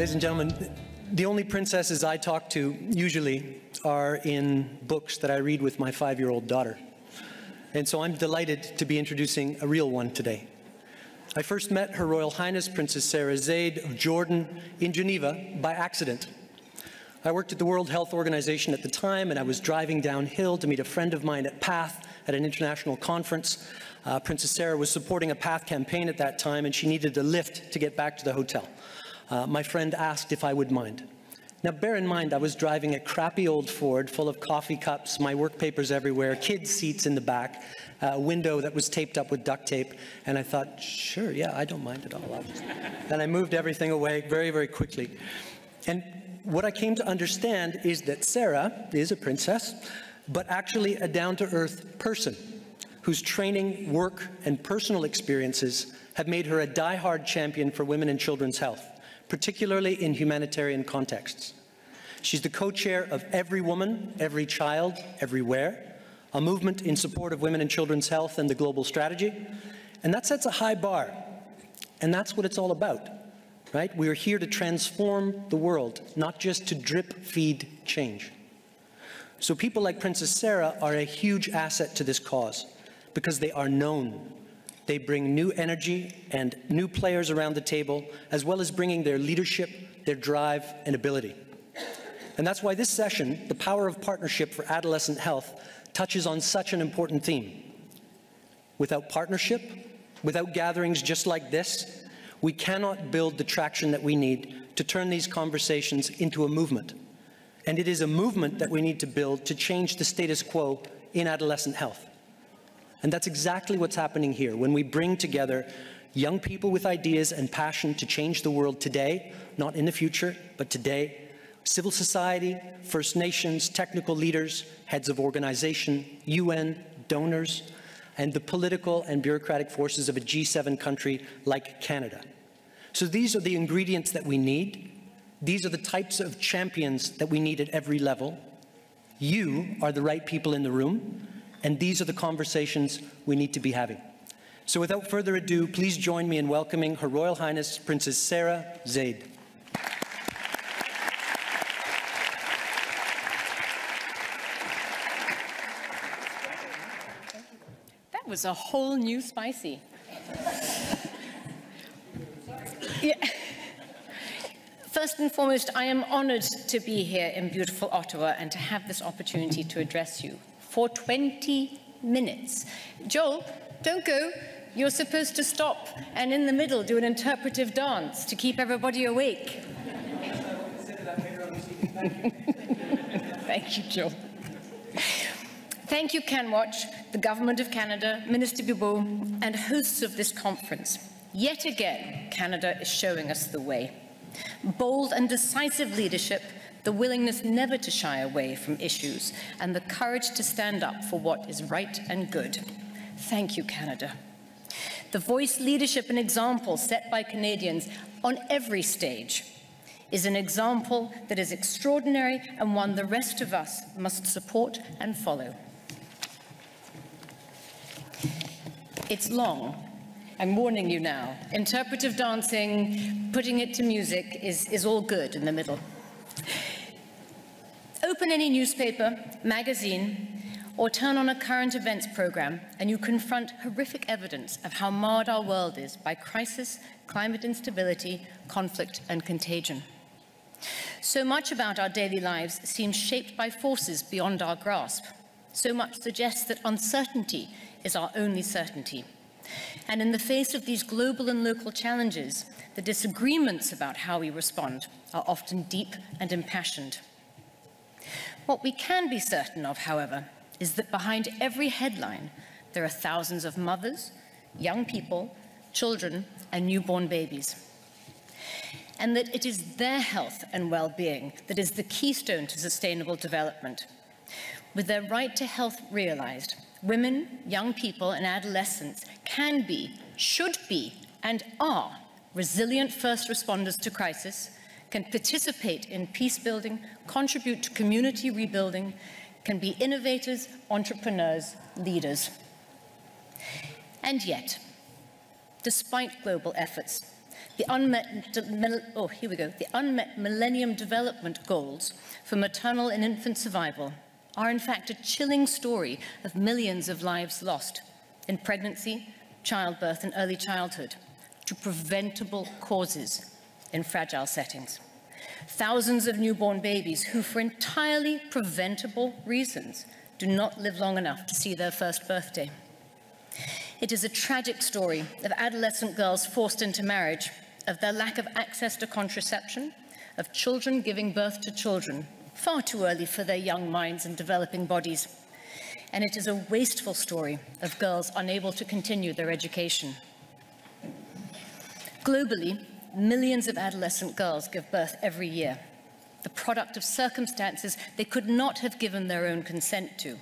Ladies and gentlemen, the only princesses I talk to usually are in books that I read with my 5-year-old daughter. And so I'm delighted to be introducing a real one today. I first met Her Royal Highness Princess Sarah Zeid of Jordan in Geneva by accident. I worked at the World Health Organization at the time, and I was driving downhill to meet a friend of mine at PATH at an international conference. Princess Sarah was supporting a PATH campaign at that time, and she needed a lift to get back to the hotel. My friend asked if I would mind. Now, bear in mind, I was driving a crappy old Ford full of coffee cups, my work papers everywhere, kids' seats in the back, a window that was taped up with duct tape, and I thought, sure, yeah, I don't mind at all. And I moved everything away very, very quickly. And what I came to understand is that Sarah is a princess, but actually a down-to-earth person whose training, work, and personal experiences have made her a die-hard champion for women and children's health, particularly in humanitarian contexts. She's the co-chair of Every Woman, Every Child, Everywhere, a movement in support of women and children's health and the global strategy. And that sets a high bar. And that's what it's all about, right? We are here to transform the world, not just to drip feed change. So people like Princess Sarah are a huge asset to this cause because they are known. They bring new energy and new players around the table, as well as bringing their leadership, their drive, and ability. And that's why this session, The Power of Partnership for Adolescent Health, touches on such an important theme. Without partnership, without gatherings just like this, we cannot build the traction that we need to turn these conversations into a movement. And it is a movement that we need to build to change the status quo in adolescent health. And that's exactly what's happening here when we bring together young people with ideas and passion to change the world today, not in the future, but today. Civil society, First Nations, technical leaders, heads of organization, UN, donors, and the political and bureaucratic forces of a G7 country like Canada. So these are the ingredients that we need. These are the types of champions that we need at every level. You are the right people in the room, and these are the conversations we need to be having. So without further ado, please join me in welcoming Her Royal Highness Princess Sarah Zeid. That was a whole new spicy. Yeah. First and foremost, I am honored to be here in beautiful Ottawa and to have this opportunity to address you for 20 minutes. Joel, don't go. You're supposed to stop and in the middle do an interpretive dance to keep everybody awake. Thank you, Joel. Thank you, CanWatch, the Government of Canada, Minister Bibeau, and hosts of this conference. Yet again, Canada is showing us the way. Bold and decisive leadership, the willingness never to shy away from issues, and the courage to stand up for what is right and good. Thank you, Canada. The voice, leadership, and example set by Canadians on every stage is an example that is extraordinary and one the rest of us must support and follow. It's long. I'm warning you now. Interpretive dancing, putting it to music is all good in the middle. Open any newspaper, magazine, or turn on a current events program, and you confront horrific evidence of how marred our world is by crisis, climate instability, conflict, and contagion. So much about our daily lives seems shaped by forces beyond our grasp. So much suggests that uncertainty is our only certainty. And in the face of these global and local challenges, the disagreements about how we respond are often deep and impassioned. What we can be certain of, however, is that behind every headline, there are thousands of mothers, young people, children, and newborn babies. And that it is their health and well-being that is the keystone to sustainable development. With their right to health realized, women, young people, and adolescents can be, should be, and are resilient first responders to crisis, can participate in peace building, contribute to community rebuilding, can be innovators, entrepreneurs, leaders. And yet, despite global efforts, The unmet Millennium Development Goals for maternal and infant survival are in fact a chilling story of millions of lives lost in pregnancy, childbirth, and early childhood to preventable causes in fragile settings. Thousands of newborn babies who, for entirely preventable reasons, do not live long enough to see their first birthday. It is a tragic story of adolescent girls forced into marriage, of their lack of access to contraception, of children giving birth to children far too early for their young minds and developing bodies. And it is a wasteful story of girls unable to continue their education. Globally, millions of adolescent girls give birth every year, the product of circumstances they could not have given their own consent to.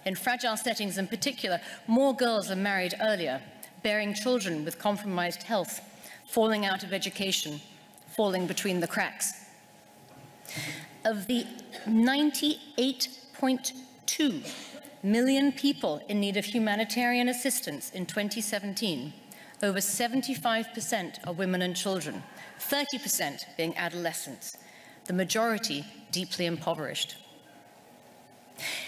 In fragile settings in particular, more girls are married earlier, bearing children with compromised health, falling out of education, falling between the cracks. Of the 98.2 million people in need of humanitarian assistance in 2017, over 75% are women and children, 30% being adolescents, the majority deeply impoverished.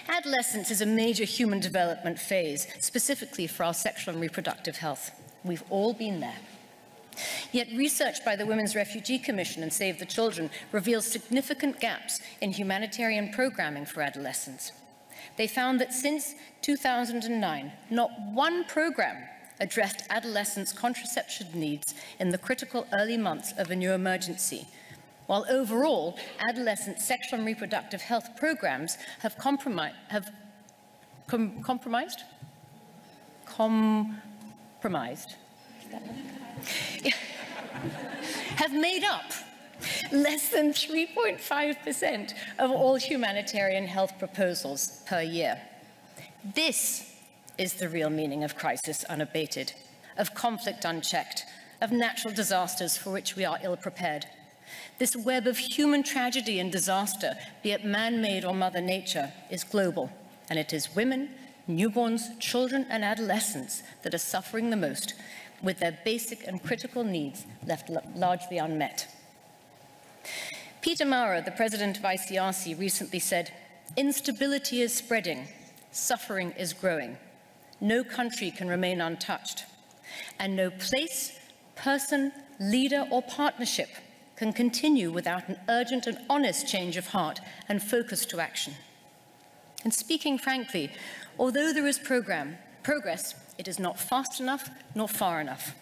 Adolescence is a major human development phase, specifically for our sexual and reproductive health. We've all been there. Yet research by the Women's Refugee Commission and Save the Children reveals significant gaps in humanitarian programming for adolescents. They found that since 2009, not one program addressed adolescents' contraception needs in the critical early months of a new emergency, while overall, adolescent sexual and reproductive health programs have compromised, have made up less than 3.5% of all humanitarian health proposals per year. This is the real meaning of crisis unabated, of conflict unchecked, of natural disasters for which we are ill-prepared. This web of human tragedy and disaster, be it man-made or Mother Nature, is global, and it is women, newborns, children, and adolescents that are suffering the most, with their basic and critical needs left largely unmet. Peter Maurer, the president of ICRC, recently said, "Instability is spreading, suffering is growing. No country can remain untouched, and no place, person, leader, or partnership can continue without an urgent and honest change of heart and focus to action." And speaking frankly, although there is progress, it is not fast enough nor far enough.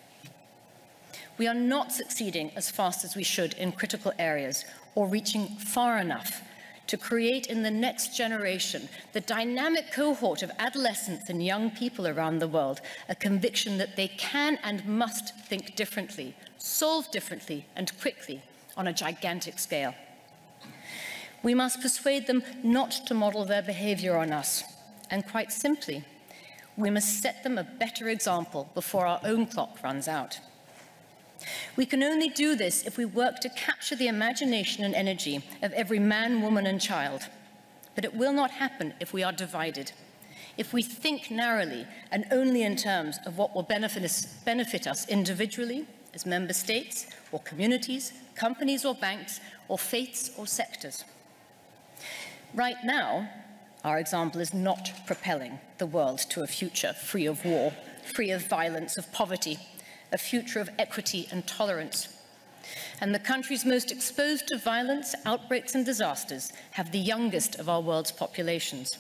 We are not succeeding as fast as we should in critical areas or reaching far enough to create in the next generation, the dynamic cohort of adolescents and young people around the world, a conviction that they can and must think differently, solve differently and quickly on a gigantic scale. We must persuade them not to model their behavior on us, and quite simply, we must set them a better example before our own clock runs out. We can only do this if we work to capture the imagination and energy of every man, woman, and child. But it will not happen if we are divided, if we think narrowly and only in terms of what will benefit us individually, as member states, or communities, companies or banks, or faiths or sectors. Right now, our example is not propelling the world to a future free of war, free of violence, of poverty, a future of equity and tolerance. And the countries most exposed to violence, outbreaks, and disasters have the youngest of our world's populations.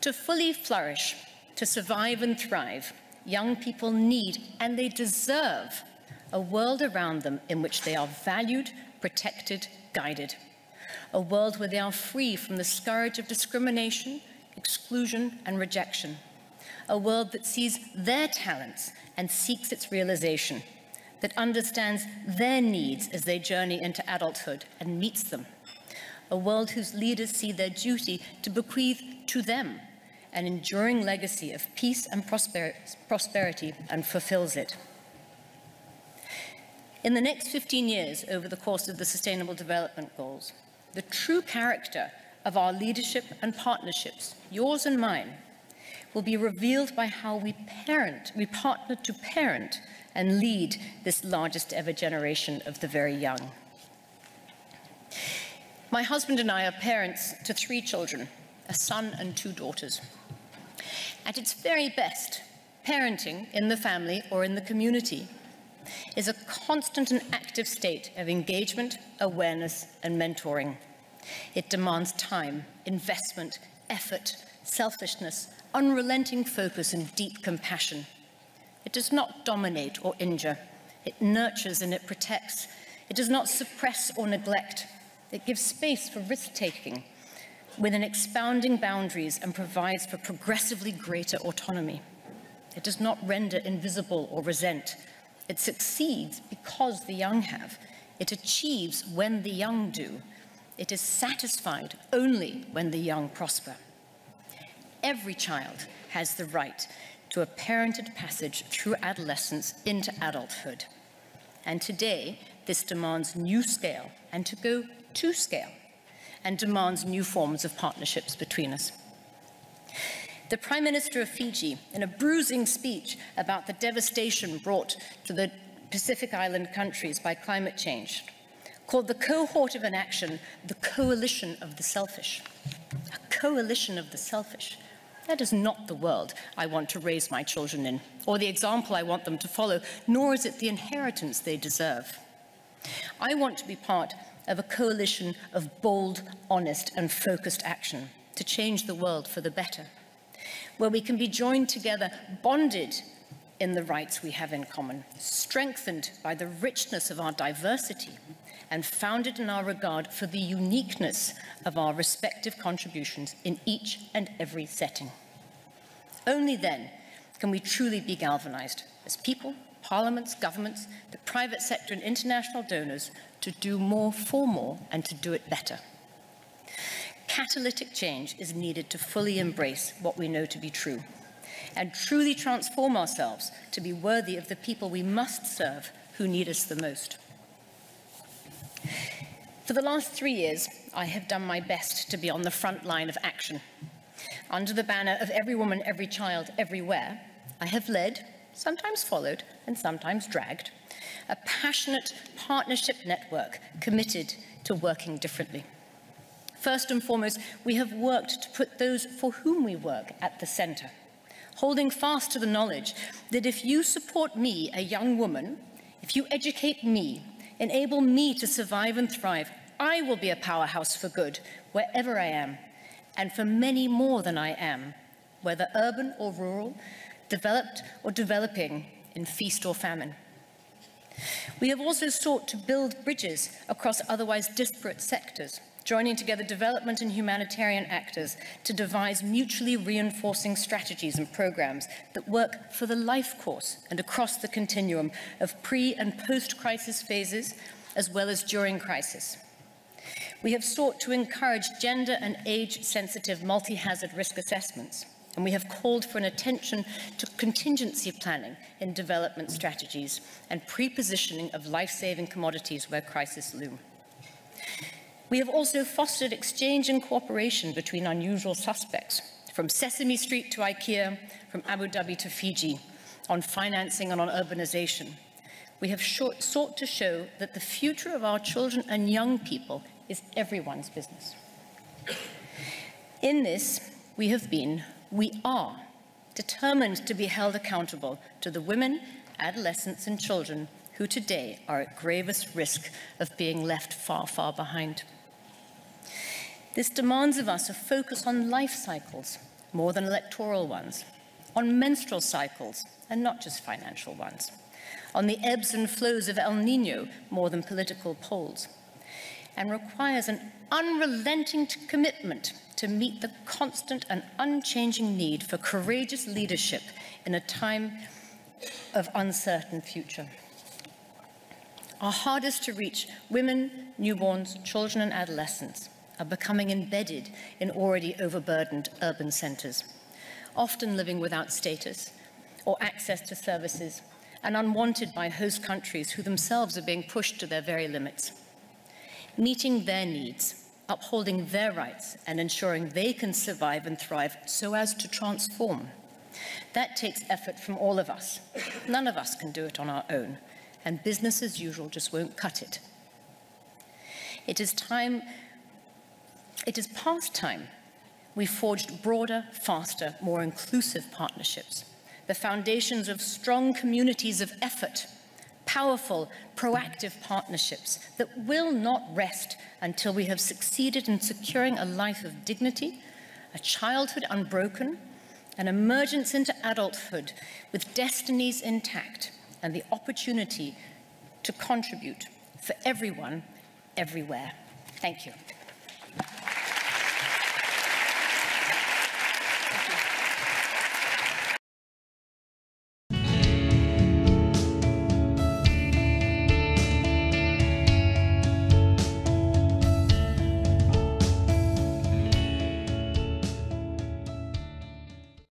To fully flourish, to survive and thrive, young people need, and they deserve, a world around them in which they are valued, protected, guided. A world where they are free from the scourge of discrimination, exclusion, and rejection. A world that sees their talents and seeks its realization, that understands their needs as they journey into adulthood and meets them. A world whose leaders see their duty to bequeath to them an enduring legacy of peace and prosperity and fulfills it. In the next 15 years, over the course of the Sustainable Development Goals, the true character of our leadership and partnerships, yours and mine, will be revealed by how we partner to parent and lead this largest ever generation of the very young. My husband and I are parents to 3 children, a son and 2 daughters. At its very best, parenting in the family or in the community is a constant and active state of engagement, awareness, and mentoring. It demands time, investment, effort, selfishness, unrelenting focus, and deep compassion. It does not dominate or injure. It nurtures and it protects. It does not suppress or neglect. It gives space for risk-taking within expounding boundaries and provides for progressively greater autonomy. It does not render invisible or resent. It succeeds because the young have. It achieves when the young do. It is satisfied only when the young prosper. Every child has the right to a parented passage through adolescence into adulthood. And today, this demands new scale and to go to scale, and demands new forms of partnerships between us. The Prime Minister of Fiji, in a bruising speech about the devastation brought to the Pacific Island countries by climate change, called the cohort of inaction the coalition of the selfish. A coalition of the selfish. That is not the world I want to raise my children in, or the example I want them to follow, nor is it the inheritance they deserve. I want to be part of a coalition of bold, honest, and focused action to change the world for the better, where we can be joined together, bonded in the rights we have in common, strengthened by the richness of our diversity, and founded in our regard for the uniqueness of our respective contributions in each and every setting. Only then can we truly be galvanized as people, parliaments, governments, the private sector, and international donors to do more for more and to do it better. Catalytic change is needed to fully embrace what we know to be true and truly transform ourselves to be worthy of the people we must serve who need us the most. For the last 3 years, I have done my best to be on the front line of action. Under the banner of every woman, every child, everywhere, I have led, sometimes followed, and sometimes dragged, a passionate partnership network committed to working differently. First and foremost, we have worked to put those for whom we work at the center, holding fast to the knowledge that if you support me, a young woman, if you educate me, enable me to survive and thrive, I will be a powerhouse for good wherever I am, and for many more than I am, whether urban or rural, developed or developing, in feast or famine. We have also sought to build bridges across otherwise disparate sectors, joining together development and humanitarian actors to devise mutually reinforcing strategies and programs that work for the life course and across the continuum of pre- and post-crisis phases, as well as during crisis. We have sought to encourage gender and age-sensitive multi-hazard risk assessments, and we have called for an attention to contingency planning in development strategies and pre-positioning of life-saving commodities where crises loom. We have also fostered exchange and cooperation between unusual suspects, from Sesame Street to IKEA, from Abu Dhabi to Fiji, on financing and on urbanization. We have sought to show that the future of our children and young people is everyone's business. In this, we are determined to be held accountable to the women, adolescents, and children who today are at gravest risk of being left far, far behind. This demands of us a focus on life cycles, more than electoral ones, on menstrual cycles, and not just financial ones, on the ebbs and flows of El Niño, more than political polls, and requires an unrelenting commitment to meet the constant and unchanging need for courageous leadership in a time of uncertain future. Our hardest to reach women, newborns, children, and adolescents are becoming embedded in already overburdened urban centres, often living without status or access to services, and unwanted by host countries who themselves are being pushed to their very limits. Meeting their needs, upholding their rights, and ensuring they can survive and thrive so as to transform That takes effort from all of us. None of us can do it on our own, and business as usual just won't cut it. It is past time we forged broader, faster, more inclusive partnerships, the foundations of strong communities of effort, powerful, proactive partnerships that will not rest until we have succeeded in securing a life of dignity, a childhood unbroken, an emergence into adulthood with destinies intact, and the opportunity to contribute for everyone, everywhere. Thank you.